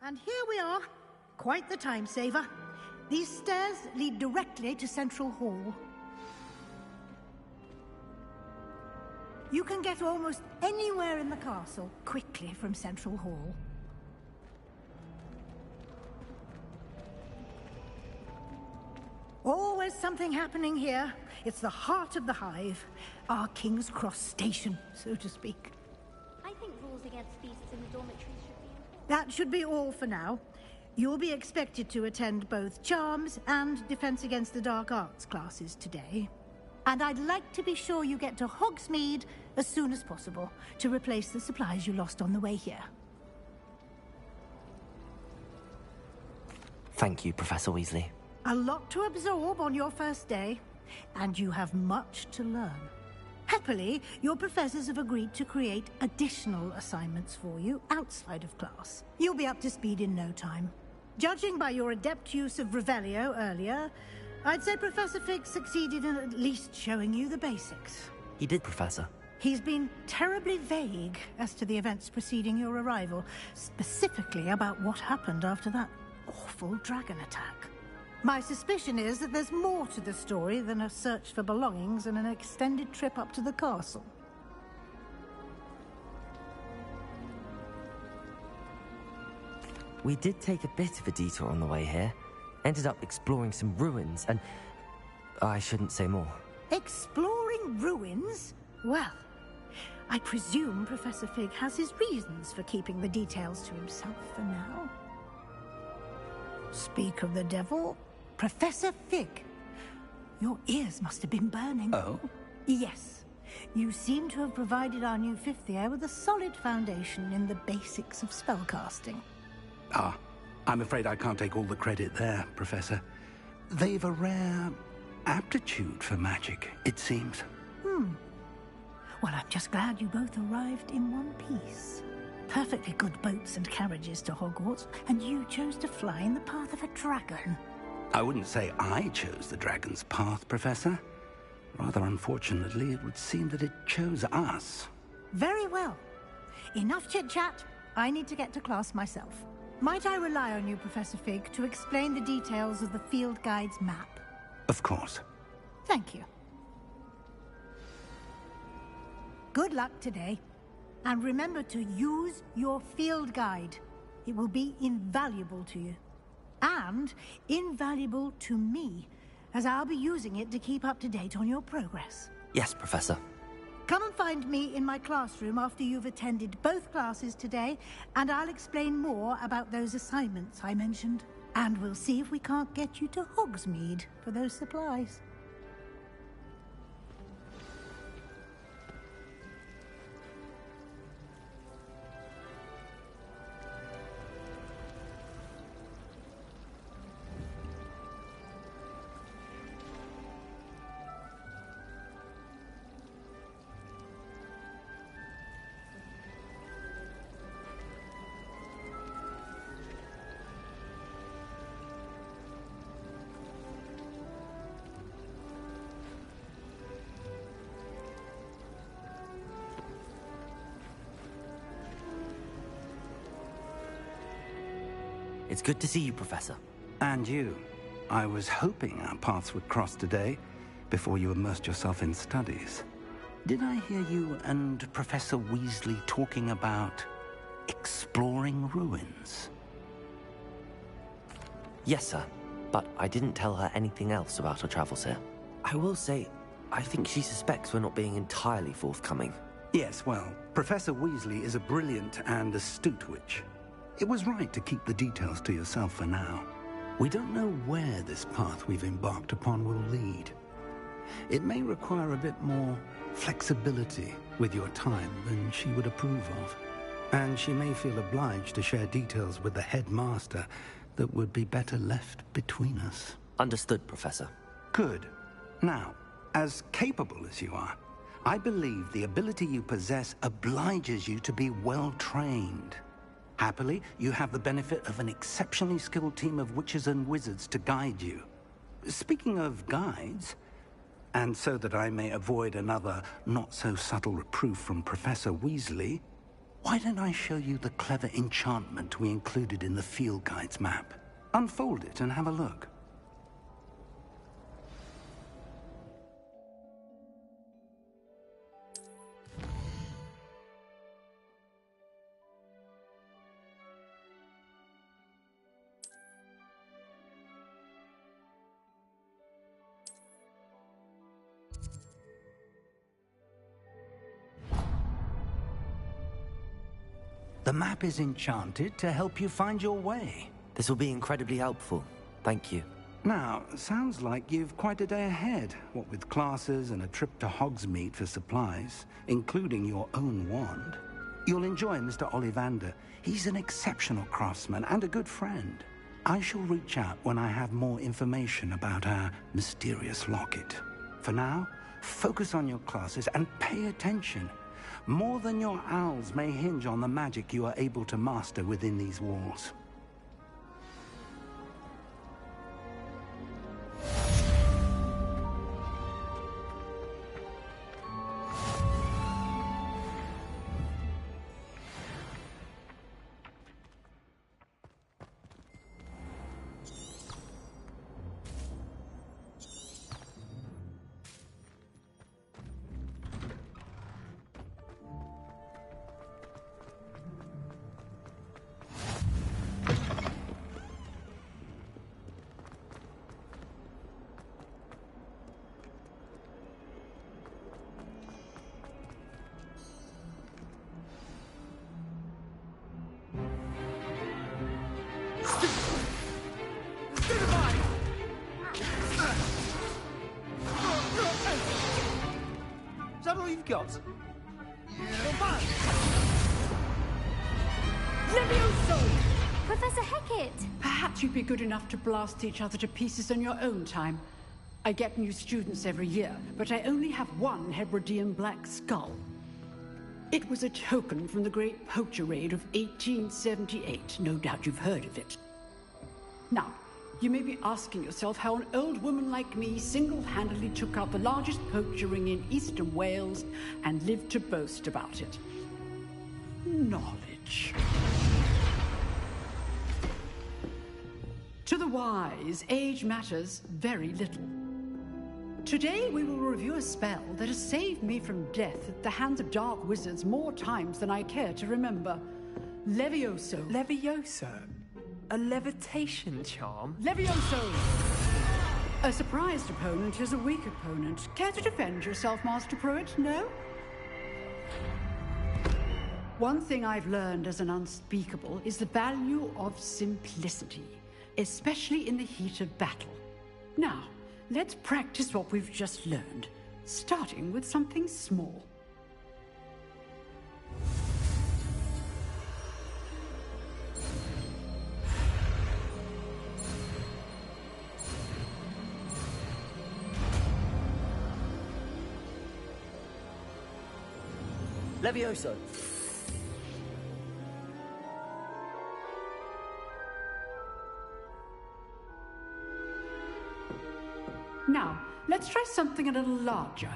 And here we are. Quite the time saver. These stairs lead directly to Central Hall. You can get almost anywhere in the castle quickly from Central Hall. Always something happening here. It's the heart of the hive. Our King's Cross station, so to speak. I think rules against beasts in the dormitories should be enforced. That should be all for now. You'll be expected to attend both Charms and Defense Against the Dark Arts classes today. And I'd like to be sure you get to Hogsmeade as soon as possible to replace the supplies you lost on the way here. Thank you, Professor Weasley. A lot to absorb on your first day, and you have much to learn. Happily, your professors have agreed to create additional assignments for you outside of class. You'll be up to speed in no time. Judging by your adept use of Revelio earlier, I'd say Professor Fig succeeded in at least showing you the basics. He did, Professor. He's been terribly vague as to the events preceding your arrival, specifically about what happened after that awful dragon attack. My suspicion is that there's more to the story than a search for belongings and an extended trip up to the castle. We did take a bit of a detour on the way here. Ended up exploring some ruins, and I shouldn't say more. Exploring ruins? Well, I presume Professor Fig has his reasons for keeping the details to himself for now. Speak of the devil, Professor Fig. Your ears must have been burning. Oh? Yes. You seem to have provided our new fifth year with a solid foundation in the basics of spellcasting. Ah, I'm afraid I can't take all the credit there, Professor. They've a rare aptitude for magic, it seems. Well, I'm just glad you both arrived in one piece. Perfectly good boats and carriages to Hogwarts, and you chose to fly in the path of a dragon. I wouldn't say I chose the dragon's path, Professor. Rather unfortunately, it would seem that it chose us. Very well. Enough chit-chat. I need to get to class myself. Might I rely on you, Professor Fig, to explain the details of the field guide's map? Of course. Thank you. Good luck today. And remember to use your field guide. It will be invaluable to you. And invaluable to me, as I'll be using it to keep up to date on your progress. Yes, Professor. Come and find me in my classroom after you've attended both classes today, and I'll explain more about those assignments I mentioned. And we'll see if we can't get you to Hogsmeade for those supplies. It's good to see you, Professor. And you. I was hoping our paths would cross today, before you immersed yourself in studies. Did I hear you and Professor Weasley talking about exploring ruins? Yes, sir. But I didn't tell her anything else about our travels here. I will say, I think she suspects we're not being entirely forthcoming. Yes, well, Professor Weasley is a brilliant and astute witch. It was right to keep the details to yourself for now. We don't know where this path we've embarked upon will lead. It may require a bit more flexibility with your time than she would approve of. And she may feel obliged to share details with the headmaster that would be better left between us. Understood, Professor. Good. Now, as capable as you are, I believe the ability you possess obliges you to be well-trained. Happily, you have the benefit of an exceptionally skilled team of witches and wizards to guide you. Speaking of guides, and so that I may avoid another not-so-subtle reproof from Professor Weasley, Why don't I show you the clever enchantment we included in the field guide's map? Unfold it and have a look. The map is enchanted to help you find your way. This will be incredibly helpful. Thank you. Now, sounds like you've quite a day ahead, what with classes and a trip to Hogsmeade for supplies, including your own wand. You'll enjoy Mr. Ollivander. He's an exceptional craftsman and a good friend. I shall reach out when I have more information about our mysterious locket. For now, focus on your classes and pay attention. More than your owls may hinge on the magic you are able to master within these walls. Is that all you've got? Levioso! Professor Hecat! Perhaps you'd be good enough to blast each other to pieces in your own time. I get new students every year, but I only have one Hebridean black skull. It was a token from the Great Poacher Raid of 1878. No doubt you've heard of it. Now, you may be asking yourself how an old woman like me single-handedly took out the largest poacher ring in eastern Wales and lived to boast about it. Knowledge. To the wise, age matters very little. Today we will review a spell that has saved me from death at the hands of dark wizards more times than I care to remember. Levioso. Levioso? A levitation charm? Levioso! A surprised opponent is a weak opponent. Care to defend yourself, Master Pruitt? No? One thing I've learned as an unspeakable is the value of simplicity, especially in the heat of battle. Now, let's practice what we've just learned, starting with something small. Levioso. Now, let's try something a little larger.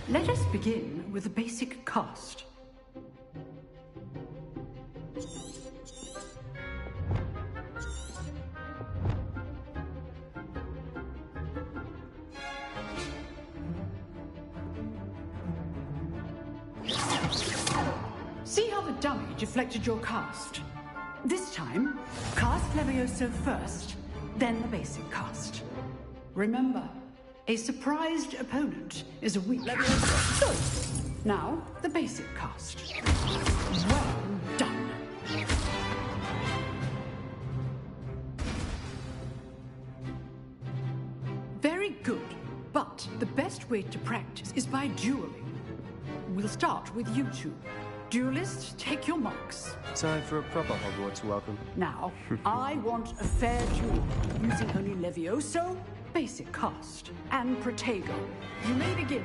Let us begin with the basic cast. See how the dummy deflected your cast? This time, cast Levioso first, then the basic cast. Remember, a surprised opponent is a weak Levioso. So, now the basic cast. Well done. Very good, but the best way to practice is by dueling. We'll start with you two. Duelists, take your marks. Time for a proper Hogwarts welcome. Now, I want a fair duel, using only Levioso, basic cast, and Protego. You may begin.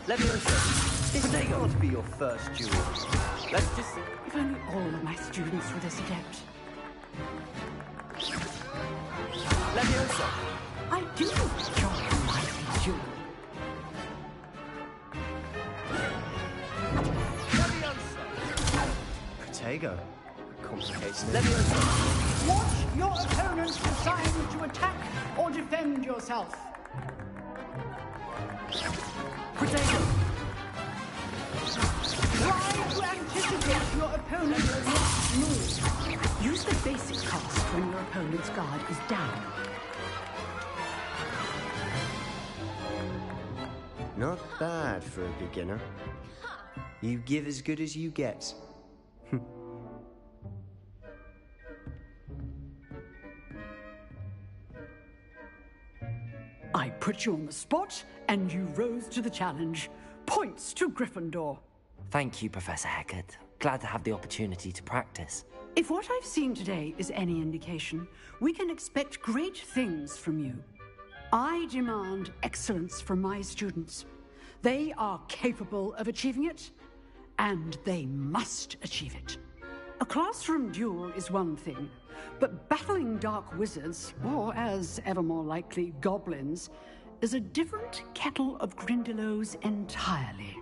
Leviosa, this can't be your first duel. Let's just... If only all of my students were this adept. Leviosa! I do enjoy a mighty duel. Leviosa! Protego. Complicates Leviosa! Watch your opponents decide to attack or defend yourself. Protego! Try to anticipate your opponent's next move. Use the basic cast when your opponent's guard is down. Not bad for a beginner. You give as good as you get. I put you on the spot, and you rose to the challenge. Points to Gryffindor. Thank you, Professor Hecat. Glad to have the opportunity to practice. If what I've seen today is any indication, we can expect great things from you. I demand excellence from my students. They are capable of achieving it, and they must achieve it. A classroom duel is one thing, but battling dark wizards, or as ever more likely, goblins, is a different kettle of Grindylows entirely.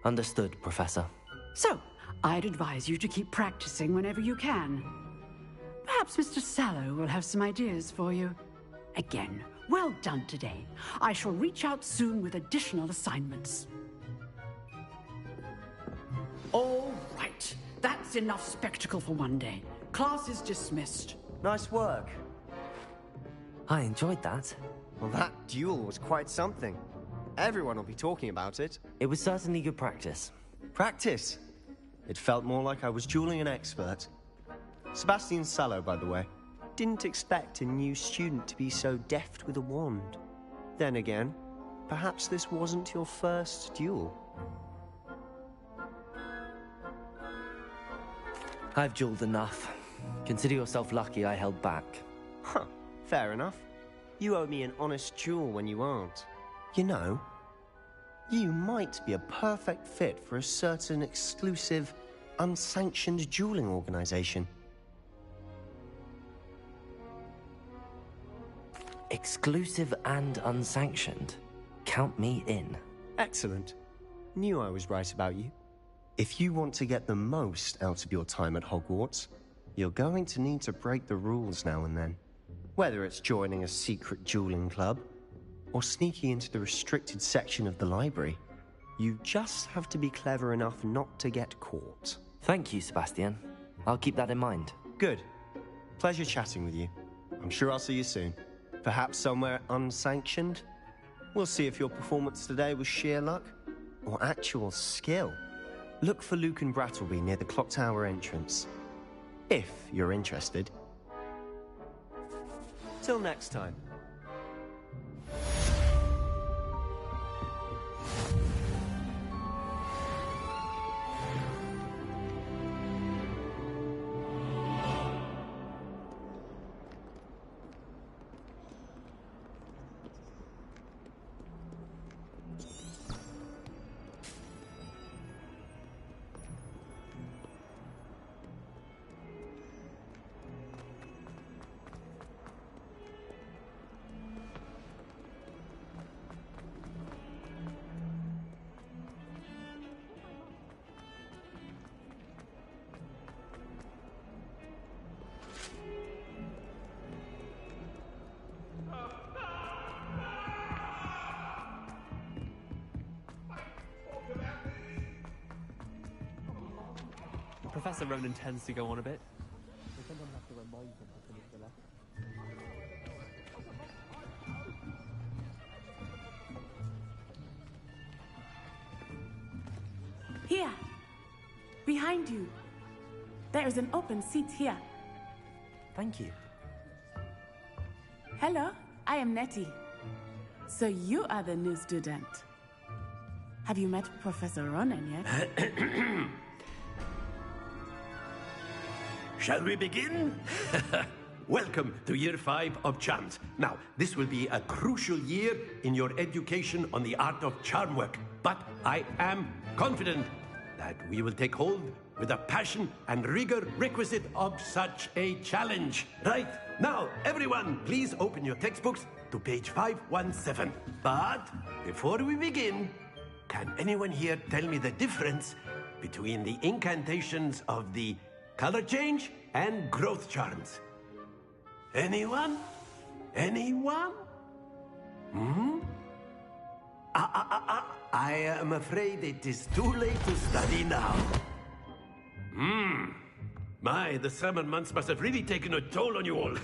Understood, Professor. So, I'd advise you to keep practicing whenever you can. Perhaps Mr. Sallow will have some ideas for you. Again, well done today. I shall reach out soon with additional assignments. All right. That's enough spectacle for one day. Class is dismissed. Nice work. I enjoyed that. Well, that duel was quite something. Everyone will be talking about it. It was certainly good practice. Practice? It felt more like I was dueling an expert. Sebastian Sallow, by the way. Didn't expect a new student to be so deft with a wand. Then again, perhaps this wasn't your first duel. I've dueled enough. Consider yourself lucky I held back. Huh, fair enough. You owe me an honest duel when you aren't. You know, you might be a perfect fit for a certain exclusive, unsanctioned dueling organization. Exclusive and unsanctioned. Count me in. Excellent. Knew I was right about you. If you want to get the most out of your time at Hogwarts, you're going to need to break the rules now and then. Whether it's joining a secret dueling club, or sneaking into the restricted section of the library, you just have to be clever enough not to get caught. Thank you, Sebastian. I'll keep that in mind. Good. Pleasure chatting with you. I'm sure I'll see you soon. Perhaps somewhere unsanctioned? We'll see if your performance today was sheer luck, or actual skill. Look for Luke and Brattleby near the clock tower entrance. If you're interested. Till next time. Professor Ronan tends to go on a bit. Here, behind you. There is an open seat here. Thank you. Hello, I am Nettie. So you are the new student. Have you met Professor Ronan yet? Shall we begin? welcome to Year 5 of Charms. Now, this will be a crucial year in your education on the art of charm work. But I am confident that we will take hold with the passion and rigor requisite of such a challenge. Right, now, everyone, please open your textbooks to page 517. But before we begin, can anyone here tell me the difference between the incantations of the color change and growth charms? Anyone? Anyone? I am afraid it is too late to study now. My, the summer months must have really taken a toll on you all.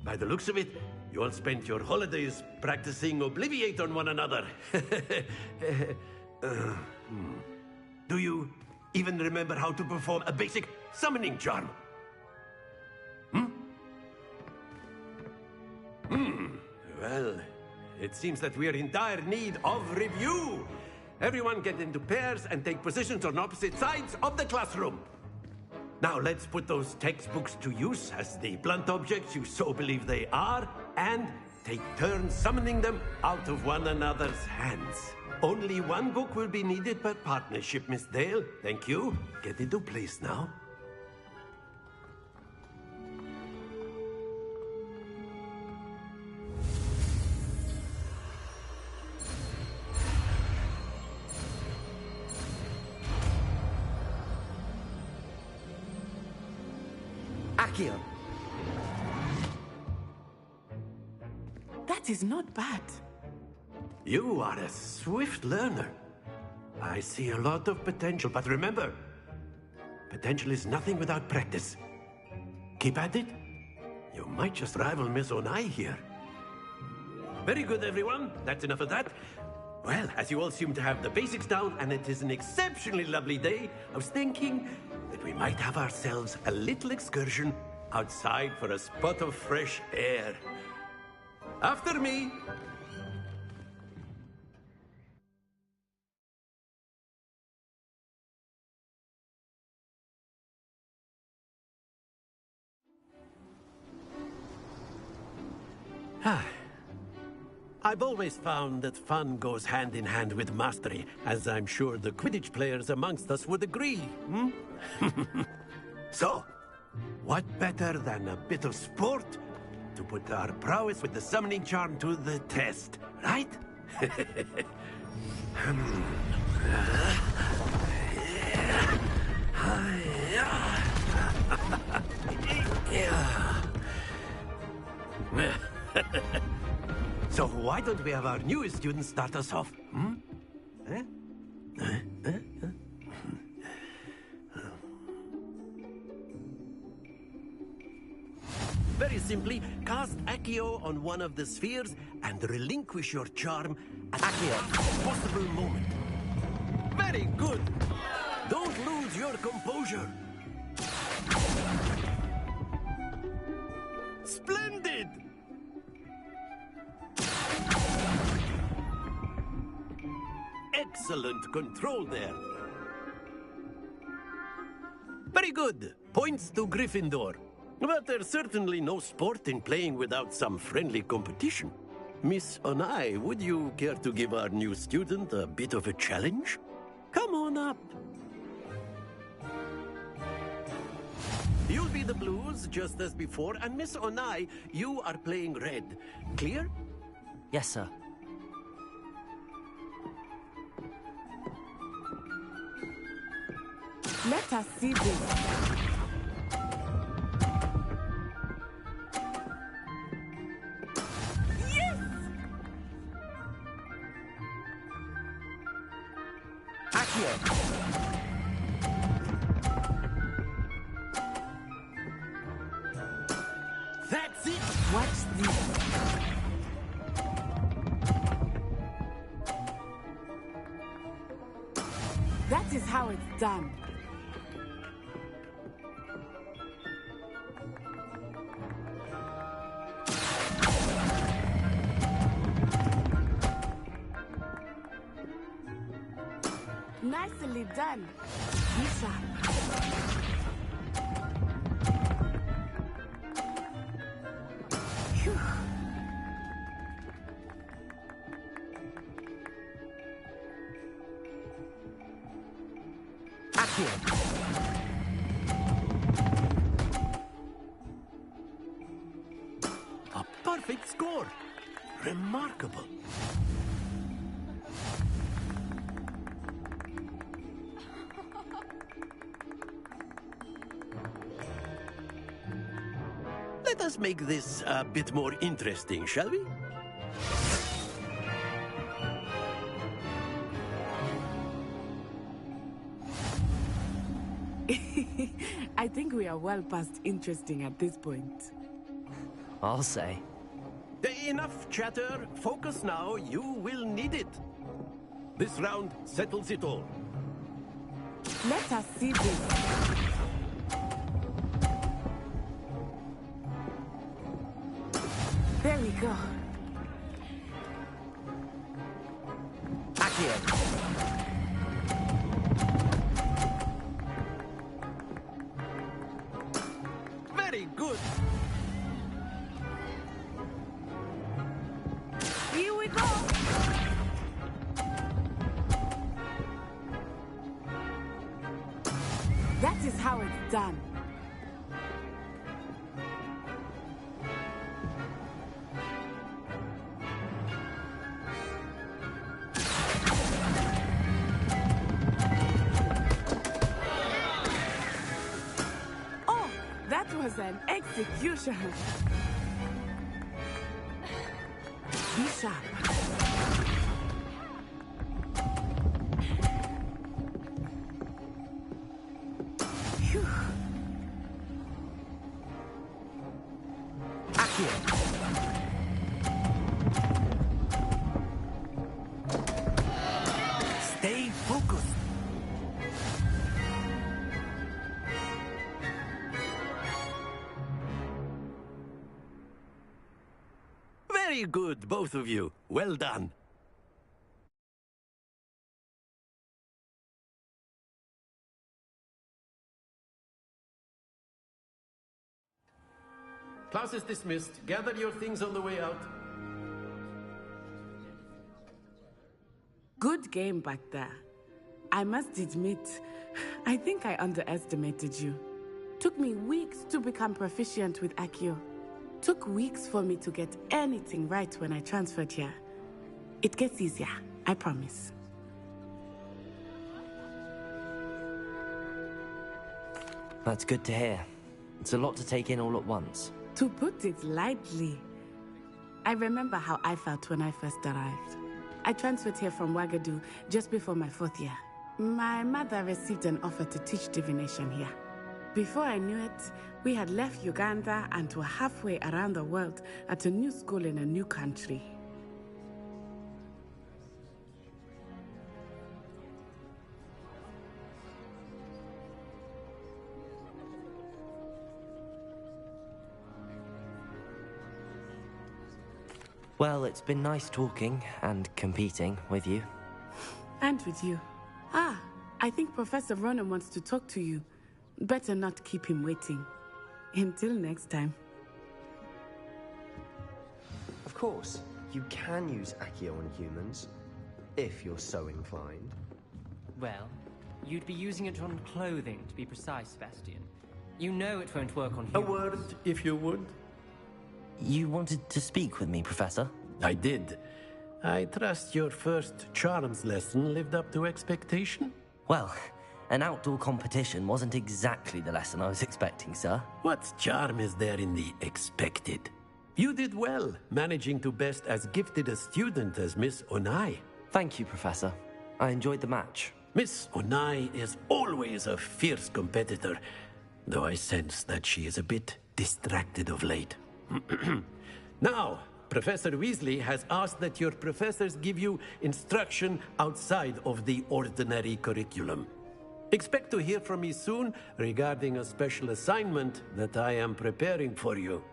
By the looks of it, you all spent your holidays practicing Obliviate on one another. Do you even remember how to perform a basic summoning charm? Well, it seems that we are in dire need of review. Everyone get into pairs and take positions on opposite sides of the classroom. Now let's put those textbooks to use as the blunt objects you so believe they are, and take turns summoning them out of one another's hands. Only one book will be needed per partnership, Miss Dale. Thank you. Get into place now. Accio! That is not bad. You are a swift learner. I see a lot of potential, but remember, potential is nothing without practice. Keep at it. You might just rival Miss Onai here. Very good, everyone. That's enough of that. Well, as you all seem to have the basics down, and it is an exceptionally lovely day, I was thinking that we might have ourselves a little excursion outside for a spot of fresh air. After me. I've always found that fun goes hand in hand with mastery, as I'm sure the Quidditch players amongst us would agree. So, what better than a bit of sport to put our prowess with the summoning charm to the test, right? So why don't we have our newest student start us off? Very simply, cast Accio on one of the spheres and relinquish your charm at a possible moment. Very good. Don't lose your composure. Splendid! Excellent control there. Very good. Points to Gryffindor. But there's certainly no sport in playing without some friendly competition. Miss Onai, would you care to give our new student a bit of a challenge? Come on up. You'll be the blues, just as before, and Miss Onai, you are playing red. Clear? Yes, sir. Let us see this. That's it! Watch this. That is how it's done. Nicely done. Be sharp. A perfect score. Remarkable. Let us make this a bit more interesting, shall we? I think we are well past interesting at this point. I'll say. Enough chatter. Focus now. You will need it. This round settles it all. Let us see this. There we go. Accio. Very good. Here we go. That is how it's done. Oh, that was an execution. Be sharp. Phew. Stay focused. Very good, both of you. Well done. Class is dismissed. Gather your things on the way out. Good game back there. I must admit, I think I underestimated you. Took me weeks to become proficient with Accio. Took weeks for me to get anything right when I transferred here. It gets easier, I promise. That's good to hear. It's a lot to take in all at once. To put it lightly, I remember how I felt when I first arrived. I transferred here from Wagadu just before my 4th year. My mother received an offer to teach divination here. Before I knew it, we had left Uganda and were halfway around the world at a new school in a new country. Well, it's been nice talking and competing with you. And with you. Ah, I think Professor Ronan wants to talk to you. Better not keep him waiting. Until next time. Of course, you can use Accio on humans, if you're so inclined. Well, you'd be using it on clothing, to be precise, Sebastian. You know it won't work on humans. A word, if you would. You wanted to speak with me, Professor? I did. I trust your first charms lesson lived up to expectation? Well, an outdoor competition wasn't exactly the lesson I was expecting, sir. What charm is there in the expected? You did well, managing to best as gifted a student as Miss Onai. Thank you, Professor. I enjoyed the match. Miss Onai is always a fierce competitor, though I sense that she is a bit distracted of late. Now, Professor Weasley has asked that your professors give you instruction outside of the ordinary curriculum. Expect to hear from me soon regarding a special assignment that I am preparing for you.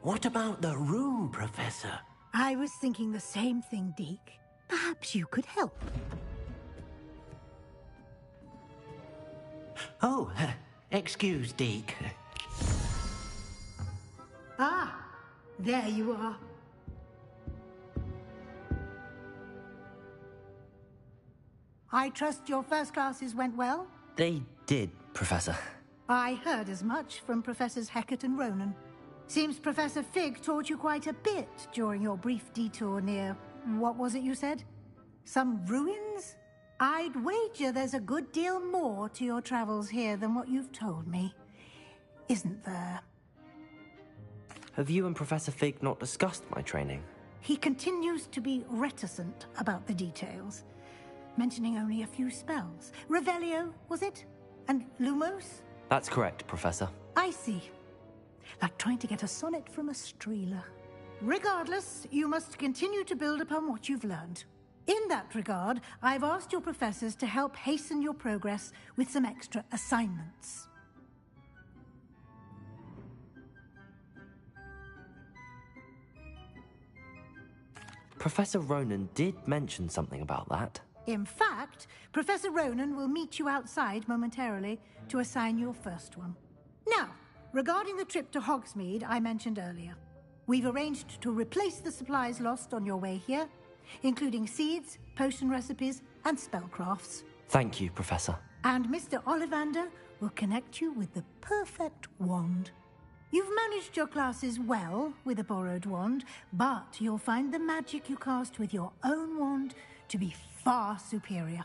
What about the room, Professor? I was thinking the same thing, Deke. Perhaps you could help. Oh, excuse, Deke. Ah, there you are. I trust your first classes went well? They did, Professor. I heard as much from Professors Hecat and Ronan. Seems Professor Fig taught you quite a bit during your brief detour near... what was it you said? Some ruins? I'd wager there's a good deal more to your travels here than what you've told me. Isn't there? Have you and Professor Fig not discussed my training? He continues to be reticent about the details, mentioning only a few spells. Revelio, was it? And Lumos? That's correct, Professor. I see. Like trying to get a sonnet from a streeler. Regardless, you must continue to build upon what you've learned. In that regard, I've asked your professors to help hasten your progress with some extra assignments. Professor Ronan did mention something about that. In fact, Professor Ronan will meet you outside momentarily to assign your first one. Now, regarding the trip to Hogsmeade I mentioned earlier, we've arranged to replace the supplies lost on your way here, including seeds, potion recipes, and spellcrafts. Thank you, Professor. And Mr. Ollivander will connect you with the perfect wand. You've managed your classes well with a borrowed wand, but you'll find the magic you cast with your own wand to be far superior.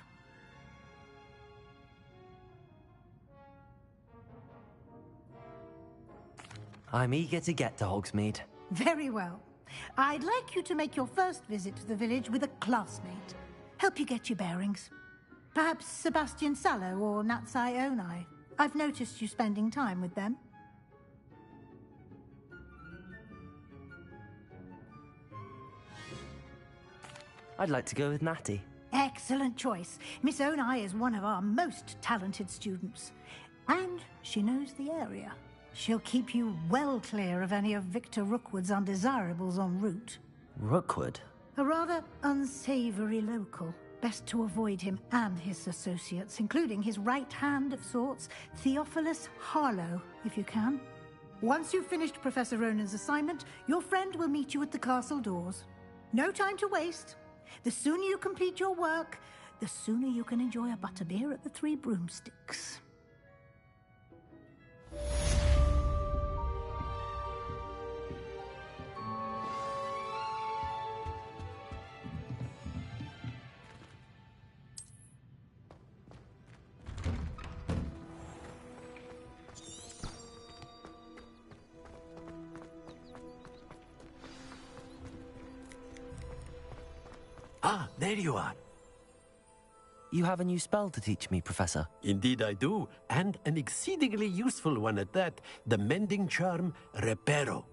I'm eager to get to Hogsmeade. Very well. I'd like you to make your first visit to the village with a classmate. Help you get your bearings. Perhaps Sebastian Sallow or Natsai Onai. I've noticed you spending time with them. I'd like to go with Natty. Excellent choice. Miss Onai is one of our most talented students. And she knows the area. She'll keep you well clear of any of Victor Rookwood's undesirables en route. Rookwood? A rather unsavory local. Best to avoid him and his associates, including his right hand of sorts, Theophilus Harlow, if you can. Once you've finished Professor Ronan's assignment, your friend will meet you at the castle doors. No time to waste. The sooner you complete your work, the sooner you can enjoy a butterbeer at the Three Broomsticks. Ah, there you are. You have a new spell to teach me, Professor. Indeed I do, and an exceedingly useful one at that. The mending charm, Reparo.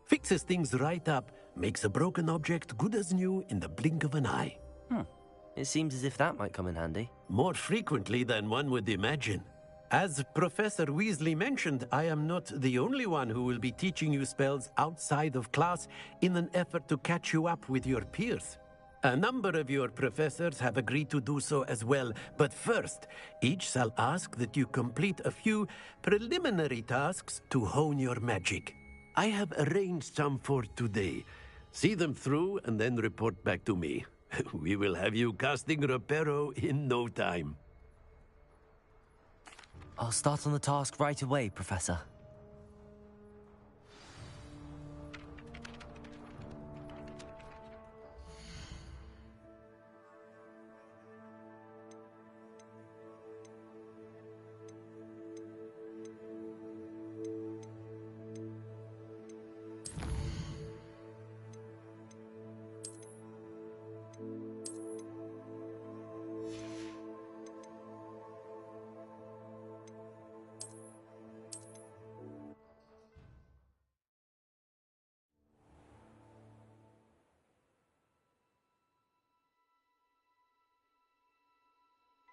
Fixes things right up, makes a broken object good as new in the blink of an eye. It seems as if that might come in handy. More frequently than one would imagine. As Professor Weasley mentioned, I am not the only one who will be teaching you spells outside of class in an effort to catch you up with your peers. A number of your professors have agreed to do so as well, but first, each shall ask that you complete a few preliminary tasks to hone your magic. I have arranged some for today. See them through and then report back to me. We will have you casting Reparo in no time. I'll start on the task right away, Professor.